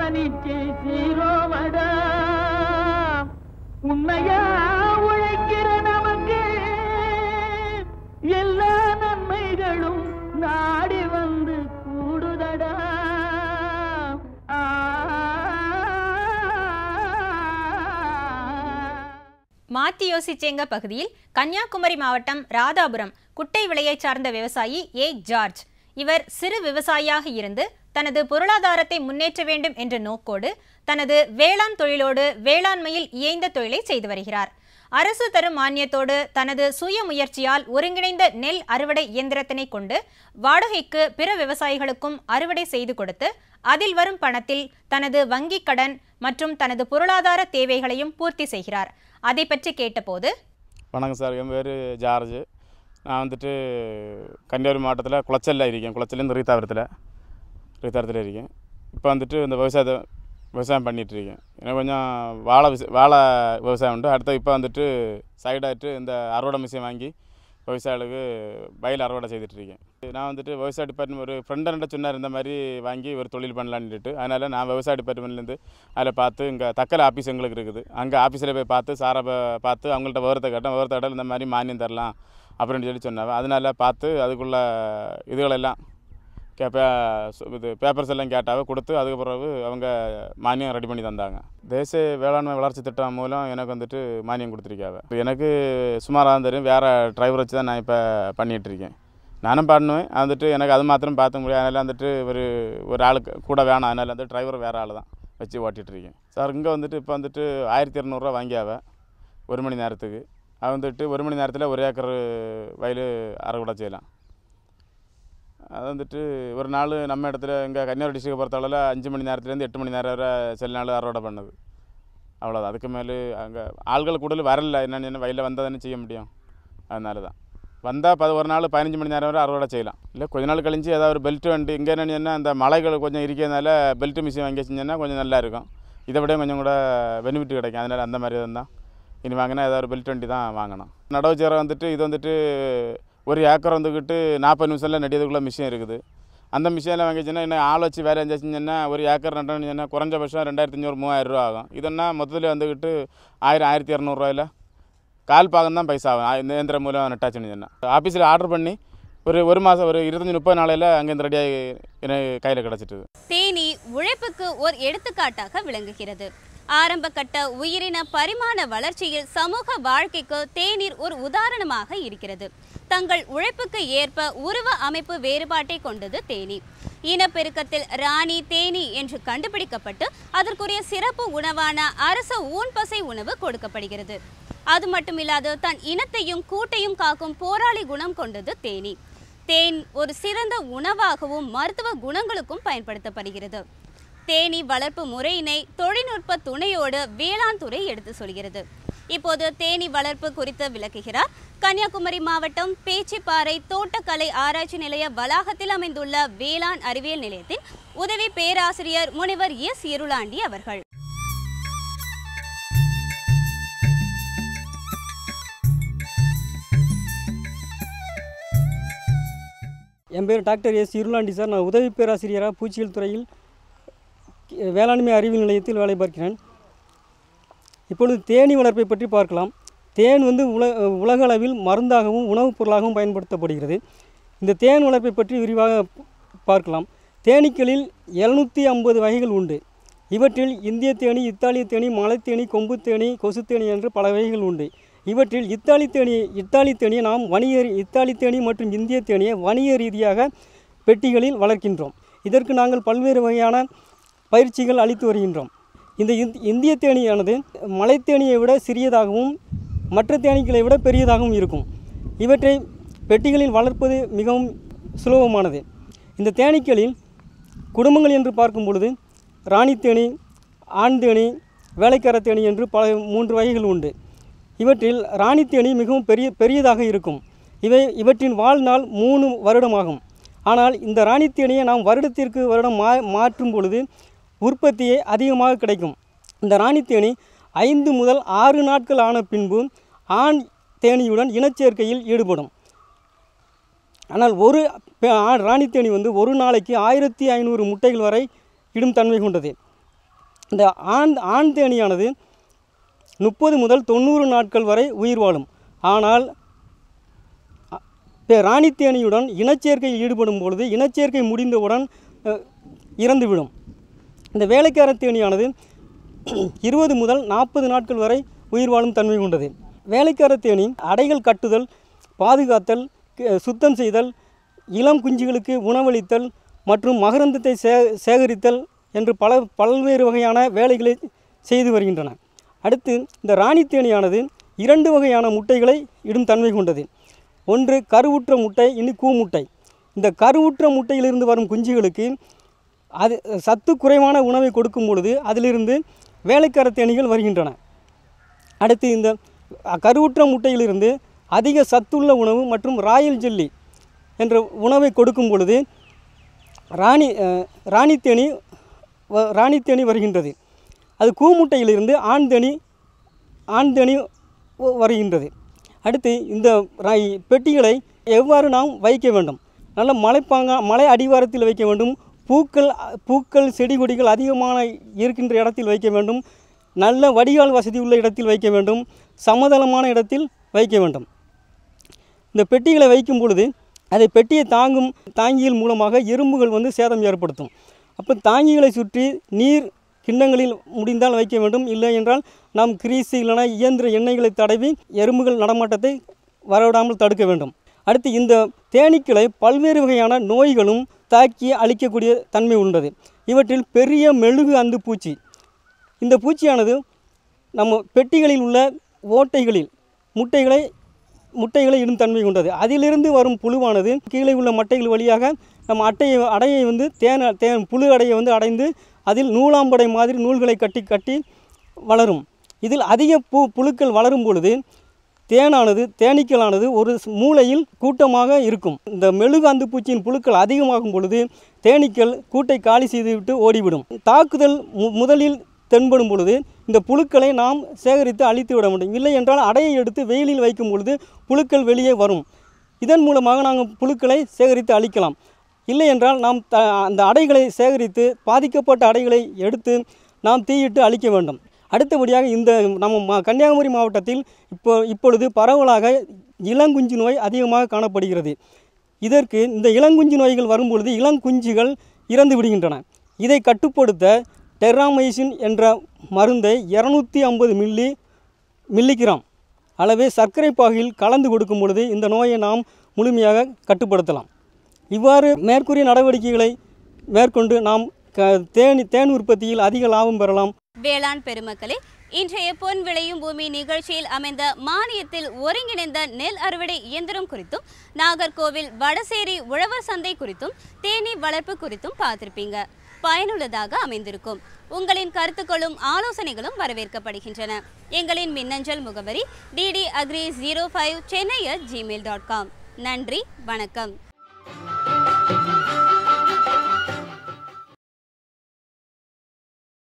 தனிச்சு சீரோமடா உண்மையா உழைக்கிற நமக்கு எல்லா நன்மைகளும் நாடி வந்து கூடுதடா. மாத்தி யோசிச்சேங்க பகுதியில் கன்னியாகுமரி மாவட்டம் ராதாபுரம் குட்டை விலையை சார்ந்த விவசாயி ஏ ஜார்ஜ். இவர் சிறு விவசாயியாக இருந்து தனது பொருளாதாரத்தை முன்னேற்ற வேண்டும் என்ற நோக்கோடு தனது வேளாண் தொழிலோடு வேளாண்மையில் இயைந்த தொழிலை செய்து வருகிறார். அரசு தரும் மானியத்தோடு தனது சுய முயற்சியால் ஒருங்கிணைந்த நெல் அறுவடை இயந்திரத்தினை கொண்டு வாடகைக்கு பிற விவசாயிகளுக்கும் அறுவடை செய்து கொடுத்து அதில் வரும் பணத்தில் தனது வங்கிக் கடன் மற்றும் தனது பொருளாதார தேவைகளையும் பூர்த்தி செய்கிறார். அதை பற்றி கேட்டபோது, வணக்கம் சார், என் பேர் ஜார்ஜ். நான் வந்துட்டு கன்னியாகுமரி மாவட்டத்தில் குளச்சலில் இருக்கேன். குளச்சலேருந்து ரீத்தாரத்தில் இருக்கேன். இப்போ வந்துட்டு இந்த விவசாயம் பண்ணிகிட்ருக்கேன். எனக்கு கொஞ்சம் வாழை விவசாயம் உண்டு. அடுத்து இப்போ வந்துட்டு சைடாகிட்டு இந்த அறுவடை மிஷின் வாங்கி விவசாயிகளுக்கு வயல் அறுவடை செய்துட்ருக்கேன். நான் வந்துட்டு விவசாய டிபார்ட்மெண்ட் ஒரு ஃப்ரெண்டன்ட்ட சொன்னார் இந்த மாதிரி வாங்கி ஒரு தொழில் பண்ணலான்ட்டு. அதனால் நான் விவசாய டிபார்ட்மெண்ட்லேருந்து அதில் பார்த்து இங்கே தக்கலை ஆஃபீஸ் எங்களுக்கு இருக்குது. அங்கே ஆஃபீஸில் போய் பார்த்து சாரை பார்த்து அவங்கள்ட்ட விவரத்தை கேட்டால் இந்த மாதிரி மானியம் தரலாம் அப்படின்னு சொல்லி சொன்னாங்க. அதனால் பார்த்து அதுக்குள்ள இதுகளெல்லாம் இது பேப்பர்ஸ் எல்லாம் கேட்டாவே கொடுத்து அதுக்கு பிறகு அவங்க மானியம் ரெடி பண்ணி தந்தாங்க. தேசிய வேளாண்மை வளர்ச்சி திட்டம் மூலம் எனக்கு வந்துட்டு மானியம் கொடுத்துருக்காங்க. இப்போ எனக்கு சுமாராக தெரியும், வேறு டிரைவர் வச்சு தான் நான் இப்போ பண்ணிகிட்ருக்கேன். நானும் பண்ணுவேன். வந்துட்டு எனக்கு அது மாத்திரம் பார்த்துக்க முடியாது. அதனால் வந்துட்டு ஒரு ஆளுக்கு கூட வேணும். அதனால் வந்து டிரைவர் வேறு ஆள் தான் வச்சு ஓட்டிகிட்ருக்கேன். சார் இங்கே வந்துட்டு இப்போ வந்துட்டு 1200 வாங்கியாவே 1 மணி நேரத்துக்கு. அது வந்துட்டு 1 மணி நேரத்தில் 1 ஏக்கர் வயல் அறுவடை செய்யலாம். அது வந்துட்டு ஒரு நாள் நம்ம இடத்துல இங்கே கன்னியாகுமரி டிஸ்ட்ரிக்டை பொறுத்தளவில் 5 மணி நேரத்துலேருந்து 8 மணி நேரம் வரை சில நாள் அறுவடை பண்ணுது. அவ்வளோதான். அதுக்கு மேலே அங்கே ஆள்கள் கூடுதல் வரல. என்னென்னு வயலில் வந்தால் தானே செய்ய முடியும். அதனால தான் வந்தால் ஒரு நாள் 15 மணி நேரம் வரை அறுவடை செய்யலாம். இல்லை கொஞ்ச நாள் கழிஞ்சு ஏதாவது ஒரு பெல்ட் வண்டி இங்கே என்னென்னா அந்த மலைகள் கொஞ்சம் இருக்கிறதுனால பெல்ட் மிஷின் வாங்கி வச்சிங்கன்னா கொஞ்சம் நல்லா இருக்கும். இதை விட கொஞ்சம் கூட பெனிஃபிட் கிடைக்கும். அதனால் அந்த மாதிரி தான் இனி வாங்கினா ஏதாவது ஒரு பெல்ட் வண்டி தான் வாங்கணும். நடவு சேர வந்துட்டு இது வந்துட்டு 1 ஏக்கர் வந்துக்கிட்டு 40 நிமிஷத்தில் நடிக்கிறதுக்குள்ள மிஷின் இருக்குது. அந்த மிஷினில் வாங்கிச்சுன்னா இன்னும் ஆள் வச்சு வேறு எஞ்சாச்சுன்னா 1 ஏக்கர் நட்டோம்னா குறைஞ்சபட்சம் 2500-3000 ரூபா ஆகும். இதென்னா மொத்தத்தில் வந்துக்கிட்டு 1000-1200 ரூபாயில் கால் பாகம் தான் பைசா ஆகும். இந்த இயந்திரம் மூலம் நட்டாச்சுன்னு சொன்னால் ஆஃபீஸில் ஆர்டர் பண்ணி ஒரு மாதம் ஒரு 25-30 நாளையில் அங்கேருந்து ரெடியாகி எனக்கு கையில் கிடச்சிட்டு. தேனி உழைப்புக்கு ஒரு எடுத்துக்காட்டாக விளங்குகிறது. ஆரம்ப கட்ட உயிரின பரிமாண வளர்ச்சியில் சமூக வாழ்க்கைக்கு தேநீர் ஒரு உதாரணமாக இருக்கிறது. தங்கள் உழைப்புக்கு ஏற்ப உருவ அமைப்பு வேறுபாட்டை கொண்டது தேனி. இனப்பெருக்கத்தில் ராணி தேனி என்று கண்டுபிடிக்கப்பட்டு அதற்குரிய சிறப்பு உணவான அரச ஊன்பசை உணவு கொடுக்கப்படுகிறது. அது மட்டுமில்லாது தன் இனத்தையும் கூட்டையும் காக்கும் போராளி குணம் கொண்டது தேனி. தேன் ஒரு சிறந்த உணவாகவும் மருத்துவ குணங்களுக்கும் பயன்படுத்தப்படுகிறது. தேனி வளர்ப்பு முறையினை தொழில்நுட்ப துணையோடு வேளாண் துறை எடுத்து சொல்கிறது. இப்போது தேனி வளர்ப்பு குறித்து விளக்குகிறார் கன்னியாகுமரி மாவட்டம் பேச்சிப்பாறை தோட்டக்கலை ஆராய்ச்சி நிலைய வளாகத்தில் அமைந்துள்ள வேளாண் அறிவியல் நிலையத்தின் உதவி பேராசிரியர் முனைவர் எஸ் இருளாண்டி அவர்கள். என் பேர் டாக்டர் எஸ் இருளாண்டி சார். நான் உதவி பேராசிரியராக பூச்சியியல் துறையில் வேளாண்மை அறிவியல் நிலையத்தில் வேலை பார்க்கிறேன். இப்பொழுது தேனி வளர்ப்பை பற்றி பார்க்கலாம். தேன் உலக அளவில் மருந்தாகவும் உணவுப் பொருளாகவும் பயன்படுத்தப்படுகிறது. இந்த தேன் வளர்ப்பை பற்றி விரிவாக பார்க்கலாம். தேனீக்களில் 750 வகைகள் உண்டு. இவற்றில் இந்திய தேனி, இத்தாலிய தேனி, மலைத்தேனி, கொம்பு தேனி, கொசு தேனி என்று பல வகைகள் உண்டு. இவற்றில் இத்தாலி தேனியை நாம் இத்தாலி தேனி மற்றும் இந்திய தேனியை வணிக ரீதியாக பெட்டிகளில் வளர்க்கின்றோம். இதற்கு நாங்கள் பல்வேறு வகையான பயிற்சிகள் அளித்து வருகின்றோம். இந்த இந்திய தேனியானது மலைத்தேனியை விட சிறியதாகவும் மற்ற தேனீக்களை விட பெரியதாகவும் இருக்கும். இவற்றை பெட்டிகளில் வளர்ப்பது மிகவும் சுலபமானது. இந்த தேனீக்களில் குடும்பங்கள் என்று பார்க்கும் பொழுது ராணி தேனி, ஆண் தேனி, வேலைக்கார தேனி என்று 3 வகைகள் உண்டு. இவற்றில் ராணி தேனி மிகவும் பெரியதாக இருக்கும். இவற்றின் வாழ்நாள் 3 வருடமாகும். ஆனால் இந்த ராணி தேனியை நாம் வருடத்திற்கு வருடம் மாற்றும் பொழுது உற்பத்தியே அதிகமாக கிடைக்கும். இந்த ராணி தேனி 5 முதல் 6 நாட்கள் ஆன பின்பு ஆண் தேனியுடன் இனச்சேர்க்கையில் ஈடுபடும். ஆனால் ஒரு ராணி தேனி ஒரு நாளைக்கு 1500 முட்டைகள் வரை இடும் தன்மை கொண்டது. இந்த ஆண் தேனியானது 30 முதல் 90 நாட்கள் வரை உயிர் வாழும். ஆனால் ராணி தேனியுடன் இனச்சேர்க்கையில் ஈடுபடும் பொழுது இனச்சேர்க்கை முடிந்தவுடன் இறந்துவிடும். இந்த வேலைக்கார தேனியானது 20 முதல் 40 நாட்கள் வரை உயிர் வாழும் தன்மை கொண்டது. வேலைக்கார தேனி அடைகள் கட்டுதல், பாதுகாத்தல், சுத்தம் செய்தல், இளம் குஞ்சுகளுக்கு உணவளித்தல் மற்றும் மகரந்தத்தை சேகரித்தல் என்று பல்வேறு வகையான வேலைகளை செய்து வருகின்றன. அடுத்து இந்த ராணி தேனியானது 2 வகையான முட்டைகளை இடும் தன்மை கொண்டது. ஒன்று கருவுற்ற முட்டை, இன்னும் கூமுட்டை. இந்த கருவுற்ற முட்டையிலிருந்து வரும் குஞ்சுகளுக்கு அது சத்து குறைவான உணவை கொடுக்கும் பொழுது அதிலிருந்து வேலைக்கார தேனிகள் வருகின்றன. அடுத்து இந்த கருவுற்ற முட்டையிலிருந்து அதிக சத்துள்ள உணவு மற்றும் ராயல் ஜெல்லி என்ற உணவை கொடுக்கும் பொழுது ராணி தேனி வருகின்றது. அது கூமுட்டையிலிருந்து ஆண் தேனி வருகின்றது. அடுத்து இந்த பெட்டிகளை எவ்வாறு நாம் வைக்க வேண்டும்? நல்ல மலை அடிவாரத்தில் வைக்க வேண்டும். பூக்கள் செடி கொடிகள் அதிகமான இருக்கின்ற இடத்தில் வைக்க வேண்டும். நல்ல வடிகால் வசதி உள்ள இடத்தில் வைக்க வேண்டும். சமதளமான இடத்தில் வைக்க வேண்டும். இந்த பெட்டிகளை வைக்கும் பொழுது அதை பெட்டியை தாங்கியில் மூலமாக எறும்புகள் சேதம் ஏற்படுத்தும். அப்போ தாங்கிகளை சுற்றி நீர் கிண்ணங்களில் முடிந்தால் வைக்க வேண்டும். இல்லை என்றால் நாம் கிரீஸு இல்லைனா இயந்திர எண்ணெய்களை தடவி எறும்புகள் நடமாட்டத்தை வரவிடாமல் தடுக்க வேண்டும். அடுத்து இந்த தேனீக்களை பல்வேறு வகையான நோய்களும் தாக்கி அழிக்கக்கூடிய தன்மை உள்ளது. இவற்றில் பெரிய மெழுகு அந்து பூச்சி. இந்த பூச்சியானது நம்ம பெட்டிகளில் உள்ள ஓட்டைகளில் முட்டைகளை இடும் தன்மை கொண்டது. அதிலிருந்து வரும் புழுவானது கீழே உள்ள மட்டைகள் வழியாக நம்ம அடையை புழு அடையை அடைந்து அதில் நூலாம்படை மாதிரி நூல்களை கட்டி வளரும். இதில் அதிக புழுக்கள் வளரும் பொழுது தேனீக்களானது ஒரு மூலையில் கூட்டமாக இருக்கும். இந்த மெழுகு அந்து பூச்சியின் புழுக்கள் அதிகமாகும் பொழுது தேனீக்கள் கூட்டை காலி செய்துவிட்டு ஓடிவிடும். தாக்குதல் முதலில் தென்படும் பொழுது இந்த புழுக்களை நாம் சேகரித்து அழித்து விட முடியும். இல்லை என்றால் அடையை எடுத்து வெயிலில் வைக்கும் பொழுது புழுக்கள் வெளியே வரும். இதன் மூலமாக நாங்கள் புழுக்களை சேகரித்து அழிக்கலாம். இல்லை என்றால் நாம் அந்த அடைகளை சேகரித்து பாதிக்கப்பட்ட அடைகளை எடுத்து நாம் தீயிட்டு அழிக்க வேண்டும். அடுத்தபடியாக இந்த நம்ம கன்னியாகுமரி மாவட்டத்தில் இப்பொழுது பரவலாக இளங்குஞ்சு நோய் அதிகமாக காணப்படுகிறது. இதற்கு இந்த இளங்குஞ்சு நோய்கள் வரும்பொழுது இளங்குஞ்சுகள் இறந்து விடுகின்றன. இதை கட்டுப்படுத்த டெர்ராமைசின் என்ற மருந்தை 250 மில்லிகிராம் அளவே சர்க்கரை பாகில் கலந்து கொடுக்கும் பொழுது இந்த நோயை நாம் முழுமையாக கட்டுப்படுத்தலாம். இவ்வாறு மேற்கூறிய நடவடிக்கைகளை மேற்கொண்டு நாம் தேன் உற்பத்தியில் அதிக லாபம் பெறலாம். வேளாண் பெருமக்களே, இன்றைய பொன் விளையும் பூமி நிகழ்ச்சியில் அமைந்த மானியத்தில் ஒருங்கிணைந்த நெல் அறுவடை இயந்திரம் குறித்தும் நாகர்கோவில் வடசேரி உழவர் சந்தை குறித்தும் தேனீ வளர்ப்பு குறித்தும் பார்த்திருப்பீங்க. பயனுள்ளதாக அமைந்திருக்கும். உங்களின் கருத்துக்களும் ஆலோசனைகளும் வரவேற்கப்படுகின்றன. எங்களின் மின்னஞ்சல் முகவரி ddagri05chennai@gmail.com. நன்றி, வணக்கம்.